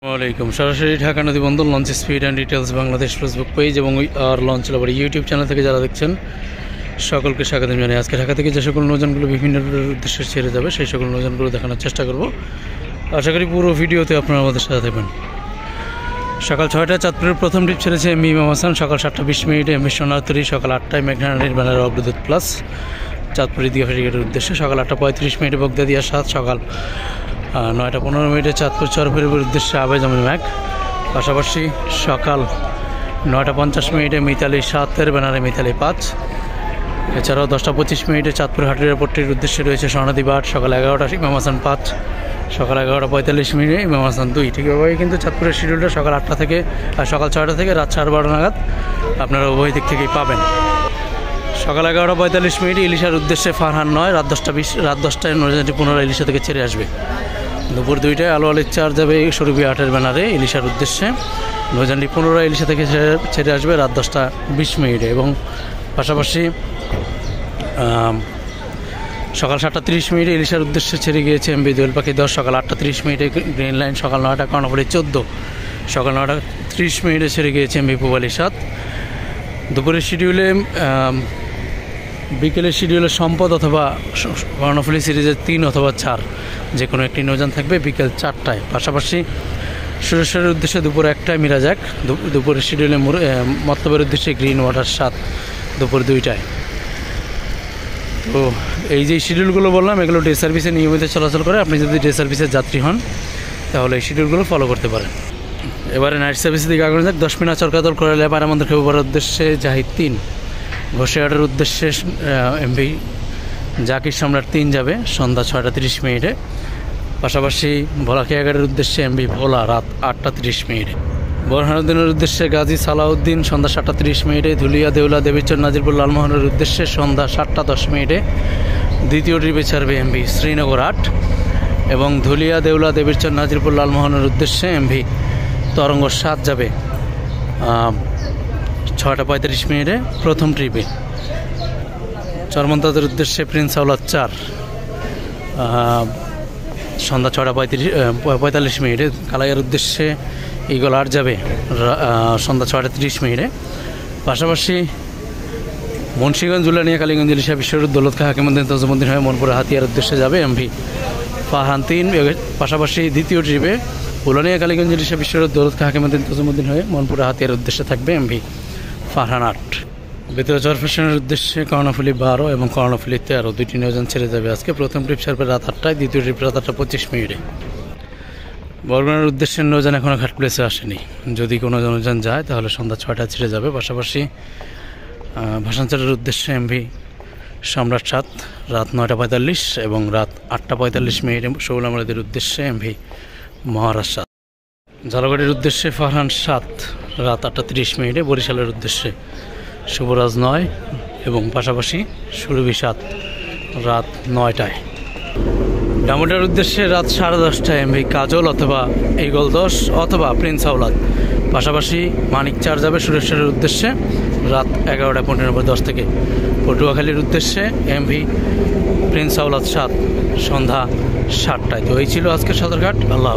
আসসালামাইকুম। সরাসরি ঢাকা নদী বন্দর launch speed and details Bangladesh Facebook page এবং আর লঞ্চ লাভার ইউটিউব চ্যানেল থেকে যারা দেখছেন সকলকে স্বাগতম জানাই। আজকে ঢাকা থেকে যে সকল নৌযানগুলো বিভিন্ন উদ্দেশ্যে ছেড়ে যাবে সেই সকল নৌযানগুলো দেখানোর চেষ্টা করব। আশা করি পুরো ভিডিওতে আপনারা আমাদের সাথে থাকবেন। সকাল 6টায় চাঁদপুরের প্রথম ট্রিপ ছেড়েছে এমভি ইমাম হাসান, সকাল 7টা 20 মিনিটে এমভি সোনারতরী, সকাল 8টায় মেঘনা রানীর ব্যানার অগ্রদূত প্লাস চাঁদপুর ঈদগাহ ফেরিঘাটের উদ্দেশ্যে, সকাল 8টা 35 মিনিটে বগদাদিয়া 7, সকাল 9টা 15 মিনিটে চাঁদপুর চরফেরির উদ্দেশ্যে আবেদ আমিন ম্যাক, পাশাপাশি সকাল 9টা 50 মিনিটে মিতালি 7-এর ব্যানারে মিতালি 5, এছাড়াও 10টা 25 মিনিটে চাঁদপুর হাটের এয়ারপোর্টের উদ্দেশ্যে রয়েছে স্বর্ণদ্বীপ 8, সকাল 11টা ইমাম হাসান 5, সকাল 11টা 45 মিনিটে ইমাম হাসান 2। ঠিকভাবেই কিন্তু চাঁদপুরের শিডিউলটা সকাল 8টা থেকে সকাল 6টা থেকে রাত 12:30 নাগাদ আপনারা উভয় দিক থেকেই পাবেন। সকাল 11টা 45 মিনিটে ইলিশার উদ্দেশ্যে ফারহান 9, রাত 10টায় নৌযানটি পুনরায় ইলিশা থেকে ছেড়ে আসবে। দুপুর 2টায় আলো আলির 4 যাবে সরুবি 8-এর ব্যানারে ইলিশার উদ্দেশ্যে, নৌযানটি পুনরায় ইলিশা থেকে ছেড়ে আসবে রাত 10টা 20 মিনিটে। এবং পাশাপাশি সকাল 7টা 30 মিনিটে ইলিশার উদ্দেশ্যে ছেড়ে গিয়েছে এমভি দোয়েল পাখি 10, সকাল 8টা 30 মিনিটে গ্রিন লাইন, সকাল 9টা কর্ণফুলী 14, সকাল 9টা 30 মিনিটে ছেড়ে গিয়েছে এমভি পূবালী 7। দুপুরের শিডিউলে বিকেলের শিডিউলে সম্পদ অথবা কর্ণফুলী সিরিজের 3 অথবা 4 যে কোনো একটি নৌযান থাকবে বিকেল 4টায়। পাশাপাশি সুরেশ্বরের উদ্দেশ্যে দুপুর 1টায় মিরাজ 1, দুপুরের শিডিউলে মতলবের উদ্দেশ্যে গ্রিন ওয়াটার 7 দুপুর 2টায়। তো এই যে শিডিউলগুলো বললাম এগুলো ডে সার্ভিসে নিয়মিত চলাচল করে। আপনি যদি ডে সার্ভিসের যাত্রী হন তাহলে এই শিডিউলগুলো ফলো করতে পারেন। এবারে নাইট সার্ভিসের দিকে আগানো যাক। 10 মিনা চরকাদল করে পায়রামন্দির খেপুপাড়ার উদ্দেশ্যে জাহিদ 3, ঘোষিয়াটের উদ্দেশ্যে এমভি জাকির সম্রাট 3 যাবে সন্ধ্যা 6টা 30 মিনিটে। পাশাপাশি ভোলাখিয়াঘাটের উদ্দেশ্যে এমভি ভোলা রাত 8টা 30 মিনিটে। বোরহানুদ্দিনের উদ্দেশ্যে গাজী সালাউদ্দিন সন্ধ্যা 7টা 30 মিনিটে। ধুলিয়া দেউলা দেবীচর নাজিরপুর লালমোহনের উদ্দেশ্যে সন্ধ্যা 7টা 10 মিনিটে দ্বিতীয় ট্রিপে ছাড়বে এমভি শ্রীনগর 8, এবং ধুলিয়া দেউলা দেবীচর নাজিরপুর লালমোহনের উদ্দেশ্যে এমভি তরঙ্গ 7 যাবে 6টা 35 মিনিটে প্রথম ট্রিপে। চরমন্তাদের উদ্দেশ্যে প্রিন্স আওলাদ 4 সন্ধ্যা 6টা 45 মিনিটে। কালাইয়ের উদ্দেশ্যে ইগল 8 যাবে সন্ধ্যা 6টা 30 মিনিটে। পাশাপাশি মুন্সিগঞ্জ জুলানিয়া কালীগঞ্জ ইলিশা বিশ্বরুদ দৌলত খা হাকিমুদ্দিন তজুমুদ্দিন হয়ে মনপুরা হাতিয়ার উদ্দেশ্যে যাবে এমভি ফারহান 3। পাশাপাশি দ্বিতীয় ট্রিপে উলানিয়া কালীগঞ্জ ইলিশা বিশ্বরুদ দৌলত খা হাকিমুদ্দিন তজুমুদ্দিন হয়ে মনপুরা হাতিয়ার উদ্দেশ্যে থাকবে এমভি ফারহান 8। ভিতরে চরফেশনের উদ্দেশ্যে কর্ণফুলী 12 এবং কর্ণফুলী 13 দুইটি নৌযান ছেড়ে যাবে আজকে। প্রথম ট্রিপ ছাড়বে রাত 8টায়, দ্বিতীয় ট্রিপ রাত 8টা 25 মিনিটে। বরগুনার উদ্দেশ্যে নৌযান এখনও ঘাট প্লেসে আসেনি, যদি কোনো নৌযান যায় তাহলে সন্ধ্যা 6টায় ছেড়ে যাবে। পাশাপাশি ভাসানচারের উদ্দেশ্যে এমভি সম্রাট 7 রাত 9টা 45 এবং রাত 8টা 45 মিনিটে শৌলামরাদের উদ্দেশ্যে এমভি মহারাজ 7। ঝালকাঠির উদ্দেশ্যে ফারহান 7 রাত 8টা 30 মিনিটে। বরিশালের উদ্দেশ্যে শুভরাজ 9 এবং পাশাপাশি সুরভি 7 রাত 9টায়। ডামুডার উদ্দেশ্যে রাত 10:30টায় এমভি কাজল অথবা ইগল 10 অথবা প্রিন্স আওলাদ। পাশাপাশি মানিক 4 যাবে সুরেশ্বরের উদ্দেশ্যে রাত 11টা 15 থেকে। পটুয়াখালীর উদ্দেশ্যে এমভি প্রিন্স আওলাদ 7 সন্ধ্যা 7টায়। তো এই ছিল আজকের সদরঘাট। আল্লাহ।